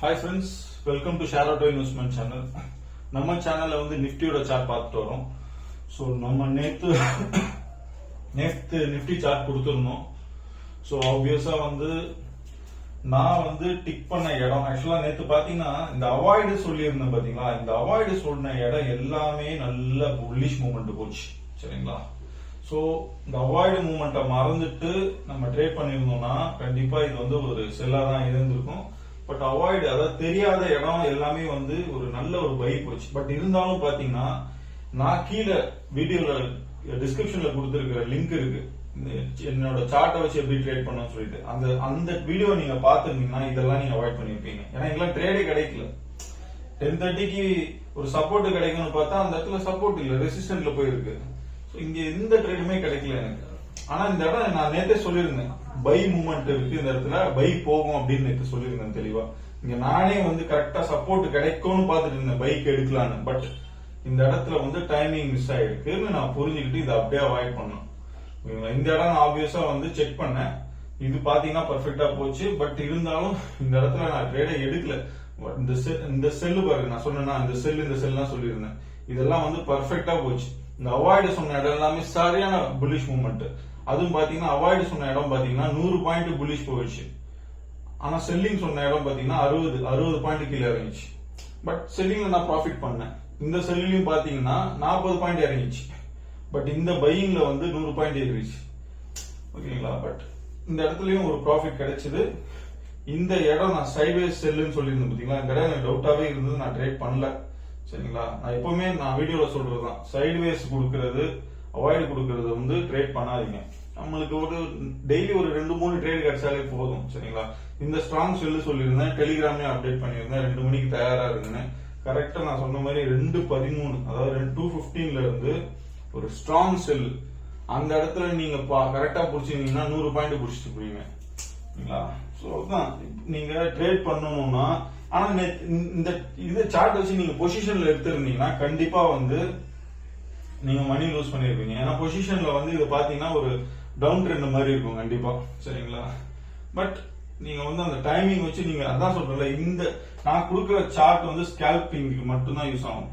Hi friends, welcome to Share Auto Investment channel. நம்ம சேனல்ல வந்து நிஃப்டியோட சார்ட் பார்த்துட்டு வரோம். ஸோ நம்ம நேத்து நிஃப்டி சார்ட் கொடுத்துருந்தோம். ஸோ ஆப்வியஸா வந்து நான் வந்து டிக் பண்ண இடம் ஆக்சுவலா நேத்து பாத்தீங்கன்னா இந்த அவாய்டு சொல்லியிருந்தேன் பாத்தீங்களா, இந்த அவாய்டு சொன்ன இடம் எல்லாமே நல்ல புல்லிஷ் மூவ்மெண்ட் போச்சு. சரிங்களா? ஸோ இந்த அவாய்டு மூவ்மெண்ட்டை மறந்துட்டு நம்ம ட்ரேட் பண்ணியிருந்தோம்னா கண்டிப்பா இது வந்து ஒரு செல்லா தான் இருந்திருக்கும். பட் அவாய்டு, அதாவது தெரியாத இடம் எல்லாமே வந்து ஒரு நல்ல ஒரு பை போச்சு. பட் இருந்தாலும் பாத்தீங்கன்னா நான் கீழே வீடியோல டிஸ்கிரிப்ஷன்ல கொடுத்துருக்கிற லிங்க் இருக்கு, என்னோட சார்ட்டை வச்சு எப்படி ட்ரேட் பண்ணணும்னு சொல்லிட்டு அந்த வீடியோ நீங்க பாத்துருந்தீங்கன்னா இதெல்லாம் நீங்க அவாய்ட் பண்ணிருப்பீங்க. ஏன்னா இதெல்லாம் ட்ரேடே கிடைக்கல. 10:30க்கு ஒரு சப்போர்ட் கிடைக்கும்னு பார்த்தா அந்த இடத்துல சப்போர்ட் இல்ல, ரெசிஸ்டன்ட்ல போயிருக்கு. இங்க எந்த ட்ரேடுமே கிடைக்கல எனக்கு. ஆனா இந்த இடம் நான் நேத்தே சொல்லியிருந்தேன், பை மூவ்மெண்ட் இருக்கு இந்த இடத்துல, பை போகும் அப்படின்னு நேற்று சொல்லியிருந்தேன் தெளிவா. இங்க நானே வந்து கரெக்டா சப்போர்ட் கிடைக்கும்னு பாத்துட்டு இருந்தேன் பைக் எடுக்கலான்னு. பட் இந்த இடத்துல வந்து டைமிங் மிஸ் ஆயிருக்குன்னு நான் புரிஞ்சுக்கிட்டு இதை அப்படியே அவாய்ட் பண்ணேன். இந்த இடம் நான் ஆப்வியஸா வந்து செக் பண்ணேன், இது பாத்தீங்கன்னா பர்ஃபெக்டா போச்சு. பட் இருந்தாலும் இந்த இடத்துல நான் ட்ரேடை எடுக்கல. இந்த செல்லு பாருங்க, நான் சொன்னேன்னா இந்த செல்லாம் சொல்லியிருந்தேன், இதெல்லாம் வந்து பர்ஃபெக்டா போச்சு. இந்த அவாய்டு சொன்ன இடம் எல்லாமே சரியான புல்லிஷ் மூவ்மெண்ட். அதுவும் பாத்தீங்கன்னா அவாய்டு சொன்ன இடம் பாத்தீங்கன்னா 100 பாயிண்ட் புல்லிஷ் போயிடுச்சு. ஆனா செல்லிங் சொன்ன இடம் பாத்தீங்கன்னா 60 பாயிண்ட் கீழே இறங்கிச்சு. பட் செல்லிங்ல நான் ப்ராஃபிட் பண்ணேன். இந்த செல்லிங்லயும் பாத்தீங்கன்னா 40 பாயிண்ட் இறங்கிச்சு. பட் இந்த பையிங்ல வந்து 100 பாயிண்ட் ஏறிச்சு. ஓகேங்களா? பட் இந்த இடத்துலயும் ஒரு ப்ராஃபிட் கிடைச்சது. இந்த இடம் நான் சைட்வேஸ் செல்லுன்னு சொல்லியிருந்தேன் பாத்தீங்களா, இந்த இடம் எனக்கு டவுட்டாவே இருந்தது, நான் ட்ரேட் பண்ணல. சரிங்களா? நான் எப்பவுமே நான் வீடியோல சொல்றதுதான், சைட்வேஸ் கொடுக்கறது அவாய்டு கொடுக்கறது வந்து ட்ரேட் பண்ணாதீங்க. நம்மளுக்கு ஒரு டெய்லி ஒரு 2-3 ட்ரேட் கிடைச்சாலே போதும். சரிங்களா? இந்த ஸ்ட்ராங் செல்லு சொல்லியிருந்தேன், டெலிகிராம்லயும் அப்டேட் பண்ணியிருந்தேன், 2 மணிக்கு தயாரா இருக்குன்னு. கரெக்டா நான் சொன்ன மாதிரி 2:13, அதாவது 2:15 இருந்து ஒரு ஸ்ட்ராங் செல், அந்த இடத்துல நீங்க கரெக்டா புடிச்சீங்கன்னா 100 பாயிண்ட் புடிச்சிட்டு போவீங்க. சோ அதான் நீங்க ட்ரேட் பண்ணணும்னா. ஆனா இந்த சார்ட் வச்சு நீங்க பொசிஷன்ல எடுத்திருந்தீங்கன்னா கண்டிப்பா வந்து நீங்க மணி லூஸ் பண்ணிருப்பீங்க. ஏன்னா பொசிஷன்ல வந்து இது பாத்தீங்கன்னா ஒரு டவுன் ட்ரெண்ட் மாதிரி இருக்கும் கண்டிப்பா. சரிங்களா? பட் நீங்க வந்து அந்த டைமிங் வச்சு நீங்க அதான் சொல்றேன்ல, இந்த நான் கொடுக்குற சார்ட் வந்து ஸ்கேல்பிங்க்கு மட்டும்தான் யூஸ் ஆகும்.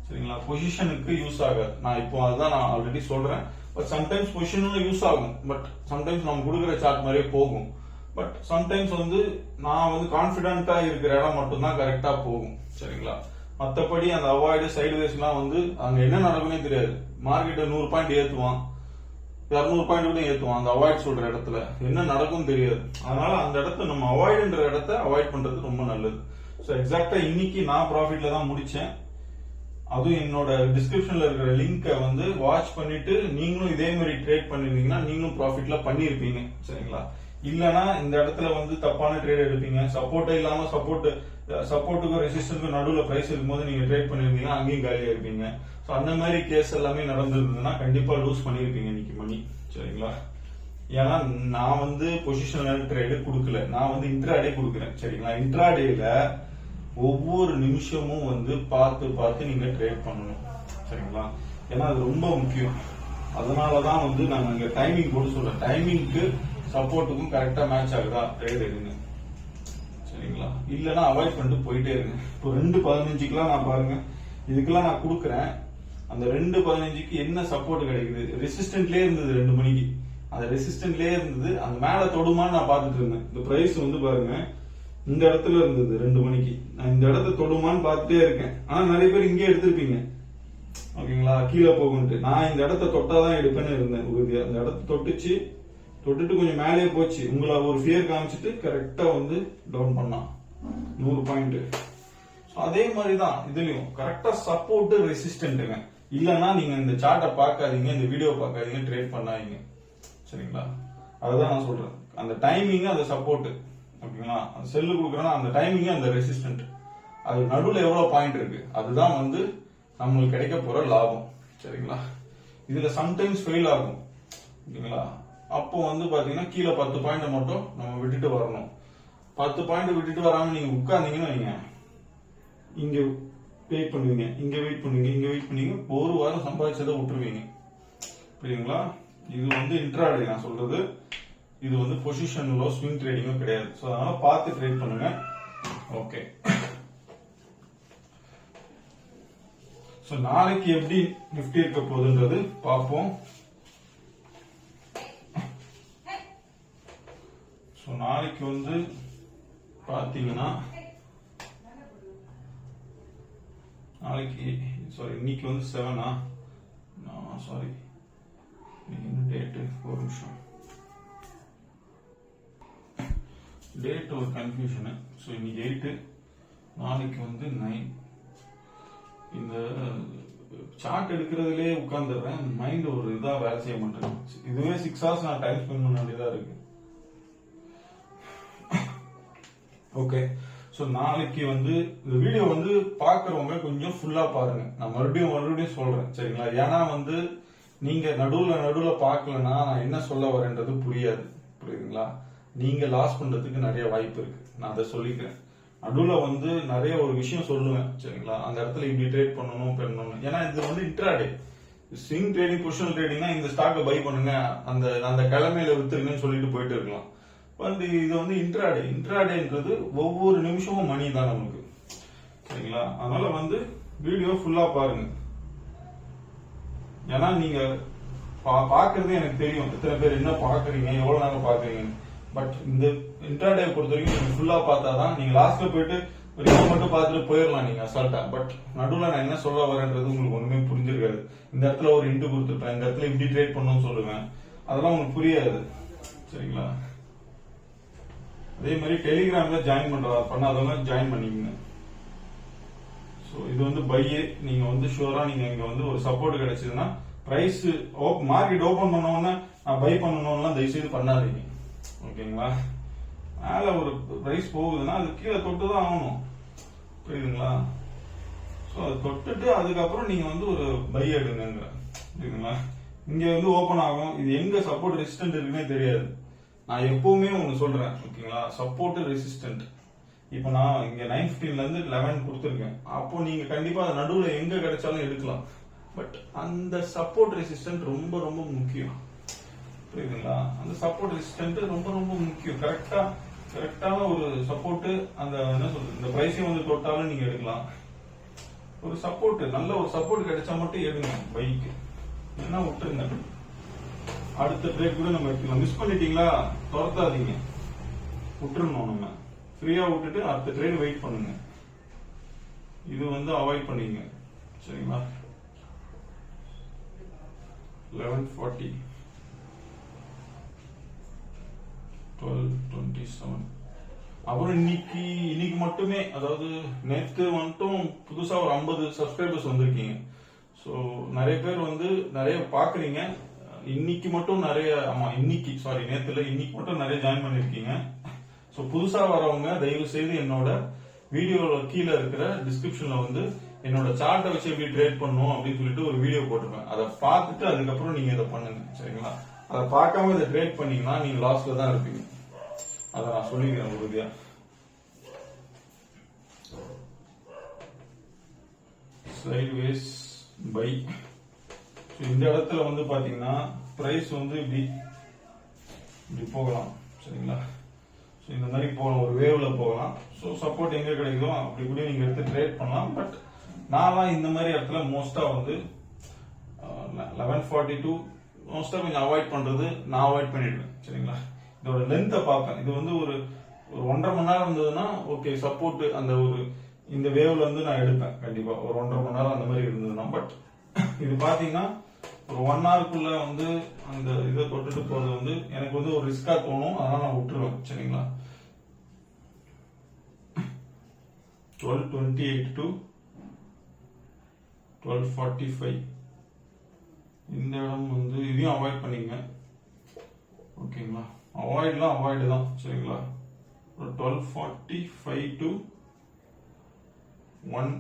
சரிங்களா? பொசிஷனுக்கு யூஸ் ஆகாது. நான் இப்போ அதுதான் நான் ஆல்ரெடி சொல்றேன். பட் சம்டைம்ஸ் பொசிஷன்ல யூஸ் ஆகும், பட் சம்டைம்ஸ் நம்ம கொடுக்குற சார்ட் மாதிரியே போகும். பட் சம்டைம்ஸ் வந்து நான் வந்து கான்பிடண்டா இருக்கிற இடம் மட்டும்தான் கரெக்டா போகும். சரிங்களா? மத்தபடி அந்த அவாய்டு சைடுவேஸ் எல்லாம் வந்து அங்க என்ன நடக்கும்னே தெரியாது. மார்க்கெட் 100 பாயிண்ட் ஏத்துவான், 200 பாயிண்ட் கூட ஏத்துவான். அந்த அவாய்ட் சொல்ற இடத்துல என்ன நடக்கும் தெரியாது. அதனால அந்த இடத்த நம்ம அவாய்டுன்ற இடத்த அவாய்ட் பண்றது ரொம்ப நல்லது. ஸோ எக்ஸாக்டா இன்னைக்கு நான் ப்ராஃபிட்ல தான் முடிச்சேன். அதுவும் என்னோட டிஸ்கிரிப்ஷன்ல இருக்கிற லிங்கை வந்து வாட்ச் பண்ணிட்டு நீங்களும் இதே மாதிரி ட்ரேட் பண்ணிருந்தீங்கன்னா நீங்களும் ப்ராஃபிட்ல பண்ணிருப்பீங்க. சரிங்களா? இல்லனா இந்த இடத்துல வந்து தப்பான ட்ரேட் எடுப்பீங்க. சப்போர்ட்டே இல்லாம சப்போர்ட்டுக்கும் ரெசிஸ்டன்ஸுக்கும் நடுவுல பிரைஸ் இருக்கும்போது நீங்க ட்ரேட் பண்ணிருந்தீங்கன்னா அங்கேயும் காலியா இருப்பீங்க. சோ அந்த மாதிரி கேஸ் எல்லாமே நடந்திருந்ததுன்னா கண்டிப்பா லூஸ் பண்ணிருப்பீங்க இன்னைக்கு மணி. சரிங்களா? ஏன்னா நான் வந்து பொசிஷனல் ட்ரேடு கொடுக்கல, நான் வந்து இன்ட்ராடே கொடுக்குறேன். சரிங்களா? இன்ட்ராடேல ஒவ்வொரு நிமிஷமும் வந்து பார்த்து நீங்க ட்ரேட் பண்ணணும். சரிங்களா? ஏன்னா அது ரொம்ப முக்கியம். அதனாலதான் வந்து நாங்க இங்க டைமிங் போட்டு சொல்றேன், டைமிங்க்கு சப்போர்ட்டுக்கும் கரெக்டா மேட்ச் ஆகுதா ட்ரேட் எடுங்க. சரிங்களா? இல்லன்னா அவாய்ட் பண்ணிட்டு போயிட்டே இருங்க. இப்போ 2:15க்குலாம் நான் பாருங்க, இதுக்கெல்லாம் நான் கொடுக்குறேன். அந்த 2:15க்கு என்ன சப்போர்ட் கிடைக்குது, ரெசிஸ்டன்ட்லயே இருந்தது 2 மணிக்கு. அந்த ரெசிஸ்டன்ட்லயே இருந்தது, அந்த மேல தொடுமான்னு நான் பாத்துட்டு இருந்தேன். இந்த பிரைஸ் வந்து பாருங்க இந்த இடத்துல இருந்தது 2 மணிக்கு. நான் இந்த இடத்த தொடுமான்னு பாத்துட்டே இருக்கேன். ஆனா நிறைய பேர் இங்கே எடுத்திருப்பீங்க. ஓகேங்களா? கீழே போகும்ட்டு. நான் இந்த இடத்த தொட்டாதான் எடுப்பேன்னு இருந்தேன் உறுதியா. அந்த இடத்த தொட்டுட்டு கொஞ்சம் மேலே போச்சு, உங்களை ஒரு ஃபியர் காமிச்சிட்டு கரெக்டா வந்து டவுன் பண்ணா 100 பாயிண்ட். அதே மாதிரிதான் இதுலயும் கரெக்டா சப்போர்ட் ரெசிஸ்டன்ட்டுங்க. இல்லன்னா நீங்க இந்த சார்ட்டை பார்க்காதீங்க, இந்த வீடியோ பார்க்காதீங்க, ட்ரேட் பண்ணாதீங்க. சரிங்களா? அதுதான் நான் சொல்றேன். அந்த டைமிங் அந்த சப்போர்ட், ஓகேங்களா? அந்த செல்லு கொடுக்குறேன்னா அந்த டைமிங் அந்த ரெசிஸ்டன்ட், அது நடுவில் எவ்வளவு பாயிண்ட் இருக்கு அதுதான் வந்து நம்மளுக்கு கிடைக்க போற லாபம். சரிங்களா? இதுல சம்டைம்ஸ் ஃபெயில் ஆகும். ஓகேங்களா? அப்போ வந்து பாத்தீங்கன்னா கீழே 10 பாயிண்ட் மட்டும் நம்ம விட்டுட்டு வரணும். 10 பாயிண்ட் விட்டுட்டு வராம நீங்க உட்கார்ந்தீங்கன்னா வைங்க, இங்க வெயிட் பண்ணுவீங்க, இங்க வெயிட் பண்ணுவீங்க, ஒரு வாரம் சம்பாதிச்சதை விட்டுருவீங்க. புரியுதுங்களா? இது வந்து இன்ட்ராடே நான் சொல்றது, இது வந்து பொசிஷன்லோ ஸ்விங் ட்ரேடிங்கோ கிடையாது. ஸோ அதனால பார்த்து ட்ரேட் பண்ணுங்க. ஓகே. சோ நாளைக்கு எப்படி நிஃப்டி இருக்க போகுதுன்றது பார்ப்போம். சோ நாளைக்கு வந்து பாத்தீங்கன்னா நாளைக்கு இன்னைக்கு வந்து 7 சாரி டேட் ஒரு நிமிஷம் டேட் ஒரு கன்ஃபியூஷனு. ஸோ இன்னைக்கு 8 நாளைக்கு வந்து 9. இந்த சார்ட் எடுக்கிறதுலே உட்காந்துடுறேன், மைண்ட் ஒரு இதாக வேலை செய்ய மாட்டேன். இதுவே 6 hours நான் டைம் ஸ்பெண்ட் பண்ண வேண்டியதாக இருக்கு. ஓகே. ஸோ நாளைக்கு வந்து இந்த வீடியோ வந்து பார்க்குறவங்க கொஞ்சம் ஃபுல்லாக பாருங்க. நான் மறுபடியும் சொல்றேன் சரிங்களா. ஏன்னா வந்து நீங்க நடுவில் பார்க்கலன்னா நான் என்ன சொல்ல வரேன்றது புரியுதுங்களா. நீங்க லாஸ் பண்றதுக்கு நிறைய வாய்ப்பு இருக்கு. நான் அதை சொல்லிக்கிறேன். நடுவில் வந்து நிறைய ஒரு விஷயம் சொல்லுவேன் சரிங்களா. அந்த இடத்துல இப்படி ட்ரேட் பண்ணணும். ஏன்னா இது வந்து இன்ட்ராடே ஸ்விங் ட்ரேடிங், பொசிஷனல் ட்ரேடிங்னா இந்த ஸ்டாக்கை பை பண்ணுங்க, அந்த கிழமையில வித்துருங்கன்னு சொல்லிட்டு போயிட்டு இருக்கலாம். பட் இது வந்து இன்ட்ராடேன்றது ஒவ்வொரு நிமிஷமும் மணி தான் நமக்கு சரிங்களா. அதனால வந்து வீடியோ ஃபுல்லா பாருங்க. ஏன்னா நீங்க பாக்குறது எனக்கு தெரியும், எத்தனை பேர் என்ன பாக்குறீங்க, எவ்வளவு நேரம் பாக்குறீங்க. பட் இந்த இன்ட்ராடே பொறுத்த வரைக்கும் நீங்க ஃபுல்லா பார்த்தாதான், நீங்க லாஸ்ட்ல போயிட்டு ஒரு மட்டும் பார்த்துட்டு போயிடலாம் நீங்க அசால்ட்டா. பட் நடுவில் நான் என்ன சொல்ல வரேன்றது உங்களுக்கு ஒண்ணுமே புரிஞ்சிருக்காது. இந்த இடத்துல ஒரு இன்ட்டு கொடுத்துருப்பேன், இந்த இடத்துல இப்படி ட்ரேட் பண்ணணும்னு சொல்லுவேன், அதெல்லாம் உங்களுக்கு புரியாது சரிங்களா. அதே மாதிரி டெலிகிராம்ல ஜாயின் பண்ணாதவங்க ஜாயின் பண்ணிக்கங்க. ஸோ இது வந்து பையே, நீங்க வந்து ஷூரா நீங்க இங்க வந்து ஒரு சப்போர்ட் கிடைச்சதுன்னா பிரைஸ் மார்க்கெட் ஓபன் பண்ணோன்னா நான் பை பண்ணணும்லாம் தயவு செய்து பண்ணாதீங்க ஓகேங்களா. மேல ஒரு பிரைஸ் போகுதுன்னா அது கீழே தொட்டு தான் ஆகணும், புரியுதுங்களா. ஸோ அதை தொட்டுட்டு அதுக்கப்புறம் நீங்க வந்து ஒரு பை எடுங்க புரியுதுங்களா. இங்க வந்து ஓபன் ஆகும், இது எங்க சப்போர்ட் ரெசிஸ்டன்ட் இருக்குன்னே தெரியாது. நான் எப்பவுமே ஒன்னு சொல்றேன் ஓகேங்களா, சப்போர்ட் ரெசிஸ்டன்ட். இப்போ நான் இங்க 915ல இருந்து 11 கொடுத்துருக்கேன். அப்போ நீங்க கண்டிப்பா அது நடுவுல எங்க கிடைச்சாலும் எடுக்கலாம். பட் அந்த சப்போர்ட் ரெசிஸ்டன்ட் ரொம்ப ரொம்ப முக்கியம், புரியுதுங்களா. அந்த சப்போர்ட் ரெசிஸ்டன்ட் ரொம்ப ரொம்ப முக்கியம். கரெக்டான ஒரு சப்போர்ட், அந்த என்ன சொல்றது, இந்த பிரைஸையும் வந்து தொட்டாலும் நீங்க எடுக்கலாம். ஒரு சப்போர்ட், நல்ல ஒரு சப்போர்ட் கிடைச்சா மட்டும் எடுங்க பைக்கு, என்ன விட்டுருங்க. அடுத்த ட்ரேட் கூட நம்ம எடுத்துக்கலாம். மிஸ் பண்ணிட்டீங்களா, துரத்தாதீங்க, விட்டுருணும். நம்ம ஃப்ரீயா விட்டுட்டு அடுத்த ட்ரேட் வெயிட் பண்ணுங்க. இது வந்து அவாய்ட் பண்ணீங்க சரிங்களா. 11:40 12:27. அப்புறம் இன்னைக்கு மட்டுமே, அதாவது நேற்று மட்டும் புதுசா ஒரு 50 சப்ஸ்கிரைபர்ஸ் வந்திருக்கீங்க. ஸோ நிறைய பேர் வந்து நிறைய பாக்குறீங்க. இன்னைக்கு மட்டும் நிறைய, நேத்துல இன்னைக்கு மட்டும் நிறைய ஜாயின் பண்ணிருக்கீங்க. ஸோ புதுசா வரவங்க தயவு செய்து என்னோட வீடியோல கீழே இருக்கிற டிஸ்கிரிப்ஷன்ல வந்து என்னோட சார்ட்டை வச்சு எப்படி ட்ரேட் பண்ணும் அப்படின்னு சொல்லிட்டு ஒரு வீடியோ போட்டிருப்பேன். அதை பார்த்துட்டு அதுக்கப்புறம் நீங்க இதை பண்ணுங்க சரிங்களா. அதை பார்க்காம இதை ட்ரேட் பண்ணீங்கன்னா நீங்க லாஸ்ல தான் இருப்பீங்க. அதை நான் சொல்லிக்கிறேன் உறுதியா. Sideways by. இந்த இடத்துல வந்து பாத்தீங்கன்னா பிரைஸ் வந்து இப்படி போகலாம் சரிங்களா. இந்த மாதிரி போகலாம், ஒரு வேவ்ல போகலாம். ஸோ சப்போர்ட் எங்க கிடைக்குதோ அப்படி கூட நீங்க எடுத்து ட்ரேட் பண்ணலாம். பட் நான்லாம் இந்த மாதிரி இடத்துல மோஸ்டா வந்து 11:42 மோஸ்டா கொஞ்சம் அவாய்ட் பண்றது, நான் அவாய்ட் பண்ணிடுவேன் சரிங்களா. இதோட லென்த்தை பார்ப்பேன். இது வந்து ஒரு 1.5 மணி நேரம் இருந்ததுன்னா ஓகே, சப்போர்ட் அந்த ஒரு இந்த வேவ்ல இருந்து நான் எடுப்பேன் கண்டிப்பா. ஒரு 1.5 மணி நேரம் அந்த மாதிரி இருந்ததுன்னா. பட் இது பாத்தீங்கன்னா ஒரு 1 ஹவருக்குள்ள வந்து அந்த இதை தொட்டுட்டு போறது வந்து எனக்கு வந்து ஒரு ரிஸ்கா தோணும். அதனால நான் விட்டுருவேன் சரிங்களா. 12:28 to 12:45 இந்த இடம் வந்து இதையும் அவாய்ட் பண்ணிங்க ஓகேங்களா. அவாய்டு தான் சரிங்களா. 12:45 to 1.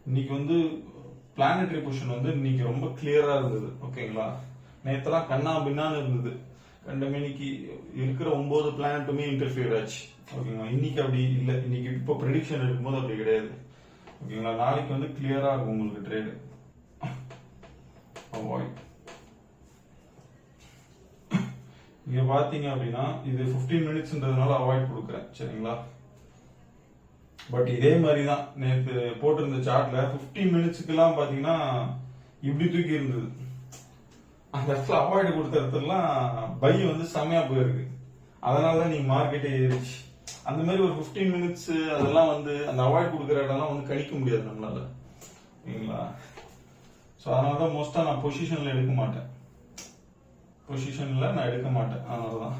இன்னைக்கு வந்து பிளானட்டரி பொசிஷன் வந்து இன்னைக்கு ரொம்ப கிளியரா இருந்தது ஓகேங்களா. நேத்தெல்லாம் கண்ணா பின்னான்னு இருந்தது. கண்டமேனிக்கு இருக்கிற 9 பிளானட்டுமே இன்டர்ஃபியர் ஆச்சு ஓகேங்களா. இன்னைக்கு அப்படி இல்லை. இன்னைக்கு இப்போ ப்ரெடிக்ஷன் எடுக்கும்போது அப்படி கிடையாது ஓகேங்களா. நாளைக்கு வந்து கிளியரா இருக்கும் உங்களுக்கு ட்ரேடு. அவாய்ட். இங்க பாத்தீங்க அப்படின்னா இது 15 மினிட்ஸ்ன்றதுனால அவாய்ட் கொடுக்குறேன் சரிங்களா. பட் இதே மாதிரி தான் நேற்று போட்டிருந்த சார்ட்ல 15 மினிட்ஸுக்கெல்லாம் பாத்தீங்கன்னா இப்படி தூக்கி இருந்தது. அந்த இடத்துல அவாய்டு கொடுத்த இடத்துலலாம் பை வந்து செமையா போயிருக்கு. அதனால தான் நீங்க மார்க்கெட்டே ஏறிச்சு. அந்த மாதிரி ஒரு 15 மினிட்ஸ் அதெல்லாம் வந்து அந்த அவாய்ட் கொடுக்குற இடம்லாம் வந்து கணிக்க முடியாது நம்மளால, சரிங்களா? ஸோ அதனால தான் மோஸ்டா நான் பொசிஷன்ல எடுக்க மாட்டேன். அதனாலதான்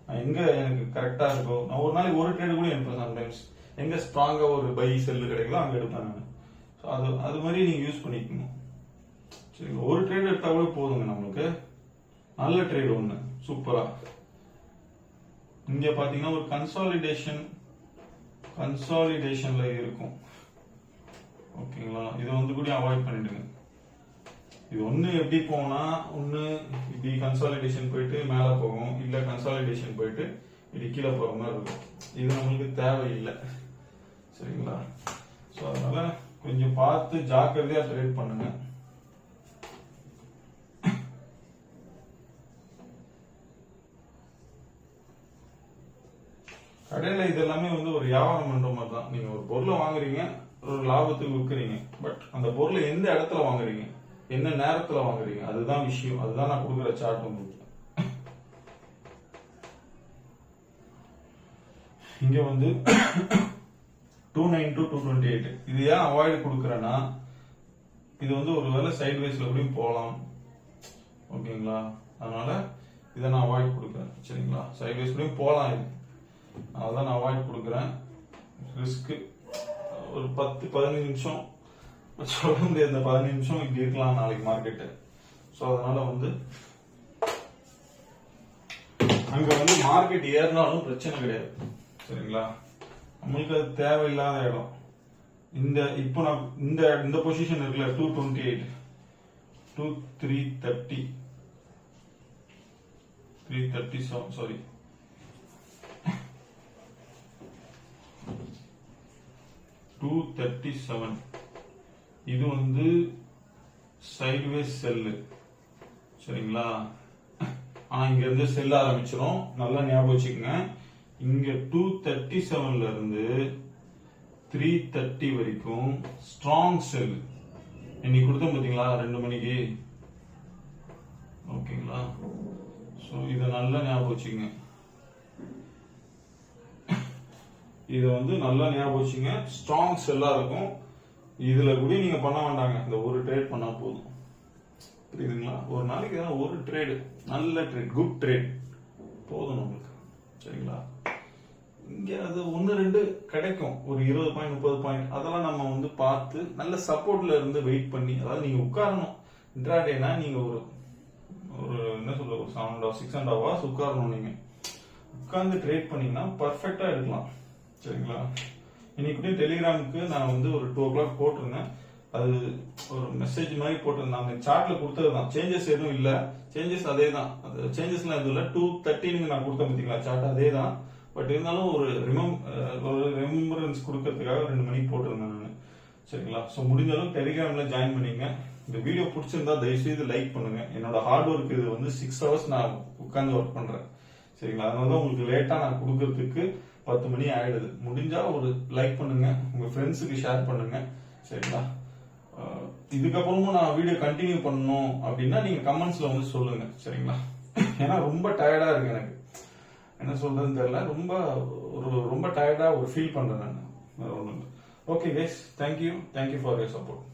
நான் எங்க எனக்கு கரெக்டா இருக்கோ, நான் ஒரு நாளைக்கு ஒரு ட்ரேடு கூட எடுப்பேன். சம்டைம்ஸ் எங்க ஸ்ட்ராங்கா ஒரு பை செல்லு கிடைக்கல அங்க எடுப்பேன் நான். ஸோ அது மாதிரி நீங்க யூஸ் பண்ணிக்கணும், சரிங்களா? ஒரு ட்ரேட் எடுத்தா கூட போதுங்க நம்மளுக்கு. நல்ல ட்ரேட் ஒண்ணு சூப்பரா. இங்க பாத்தீங்கன்னா ஒரு கன்சாலிடேஷன்ல இருக்கும், ஓகேங்களா? இதை வந்து கூட அவாய்ட் பண்ணிடுங்க. இது ஒண்ணு எப்படி போனா, ஒண்ணு இப்படி கன்சாலிடேஷன் போயிட்டு மேல போகும், இல்ல கன்சாலிடேஷன் போயிட்டு இப்படி கீழே போற மாதிரி இருக்கும். இது நம்மளுக்கு தேவையில்லை, சரிங்களா? ஸோ அதனால கொஞ்சம் பார்த்து ஜாக்கிரதையா ட்ரேட் பண்ணுங்க. கடையில இது எல்லாமே வந்து ஒரு வியாபாரம் பண்ற மாதிரி தான். நீங்க ஒரு பொருளை வாங்குறீங்க, ஒரு லாபத்துக்கு விற்கிறீங்க. பட் அந்த பொருளை எந்த இடத்துல வாங்குறீங்க, என்ன நேரத்துல வாங்குறீங்க, அதுதான் விஷயம். அதுதான் நான் கொடுக்குற சார்ட் உங்களுக்கு. இங்க வந்து 292 to 228. இது ஏன் அவாய்டு கொடுக்குறேன்னா, இது வந்து ஒரு வேளை சைட் வைஸ்ல கூட போகலாம், ஓகேங்களா? அதனால இதை நான் அவாய்ட் கொடுக்குறேன், சரிங்களா? சைட் வைஸ் கூட போகலாம், இது அதான் நான் அவாய்ட் கொடுக்குறேன். ரிஸ்க் ஒரு 10-15 நிமிஷம் சொல்ல முடியாது. இந்த 15 நிமிஷம் இப்படி இருக்கலாம் நாளைக்கு மார்க்கெட்டு. ஸோ அதனால வந்து அங்க வந்து மார்க்கெட் ஏறினாலும் பிரச்சனை கிடையாது, சரிங்களா? நம்மளுக்கு அது தேவையில்லாத இடம். இப்போ நான் இந்த பொசிஷன் இருக்குல்ல 228 to 330 சாரி 237. இது வந்து சைட்வேஸ் செல்லு, சரிங்களா? ஆனா இங்க இருந்து செல்ல ஆரம்பிச்சிடும், நல்லா ஞாபகம் வச்சுக்கோங்க. இங்க 237ல இருந்து 330 வரைக்கும் ஸ்ட்ராங் செல். இன்னைக்கு கொடுத்தோம் பாத்தீங்களா 2 மணிக்கு, ஓகேங்களா? சோ இத நல்லா ஞாபகம் வச்சுக்கோங்க. இத வந்து நல்லா ஞாபகம் வச்சுங்க. ஸ்ட்ராங் செல்லா இருக்கும். இதுல கூட நீங்க பண்ண வேண்டாங்க, இந்த ஒரு ட்ரேட் பண்ணா போதும், புரியுதுங்களா? ஒரு நாளைக்கு ஒரு ட்ரேடு, நல்ல ட்ரேட், குட் ட்ரேட் போதும் நம்மளுக்கு, சரிங்களா? இங்க அது 1-2 கிடைக்கும், ஒரு 20 பாயிண்ட் 30 பாயிண்ட். அதெல்லாம் நம்ம வந்து பார்த்து நல்ல சப்போர்ட்ல இருந்து வெயிட் பண்ணி, அதாவது நீங்க உட்காரணும். இன்ட்ராடேனா நீங்க ஒரு என்ன சொல்ற, ஒரு 6.5 ஹவர்ஸ் உட்காரணும். நீங்க உட்கார்ந்து ட்ரேட் பண்ணீங்கன்னா பர்ஃபெக்டா எடுக்கலாம், சரிங்களா? இன்னைக்கு டெலிகிராமுக்கு நான் வந்து ஒரு 2 o'clock போட்டிருந்தேன். அது ஒரு மெசேஜ் மாதிரி போட்டிருந்தாங்க. சார்ட்ல கொடுத்ததுதான், சேஞ்சஸ் எதுவும் இல்ல. சேஞ்சஸ் அதே தான், சேஞ்சஸ்லாம் எதுவும் இல்ல. 2:13 நான் கொடுத்தேன் பாத்தீங்களா சார்ட், அதே தான். பட் இருந்தாலும் ஒரு ரிமெம்பரன்ஸ் கொடுக்கறதுக்காக 2 மணிக்கு போட்டிருந்தேன் நான், சரிங்களா? ஸோ முடிஞ்ச அளவுக்கு டெலிகிராம்ல ஜாயின் பண்ணீங்க. இந்த வீடியோ பிடிச்சிருந்தா தயவுசெய்து லைக் பண்ணுங்க. என்னோட ஹார்ட் ஒர்க் இது வந்து 6 hours நான் உட்கார்ந்து ஒர்க் பண்றேன், சரிங்களா? அதனால உங்களுக்கு லேட்டா நான் கொடுக்கறதுக்கு 10 மணி ஆயிடுது. முடிஞ்சா ஒரு லைக் பண்ணுங்க, உங்க ஃப்ரெண்ட்ஸுக்கு ஷேர் பண்ணுங்க, சரிங்களா? இதுக்கப்புறமும் நான் வீடியோ கண்டினியூ பண்ணணும் அப்படின்னா நீங்க கமெண்ட்ஸ்ல வந்து சொல்லுங்க, சரிங்களா? ஏன்னா ரொம்ப டயர்டா இருக்கு எனக்கு, என்ன சொல்றதுன்னு தெரியல. ரொம்ப டயர்டா ஒரு ஃபீல் பண்றேன் நான். Okay guys, thank you for your support.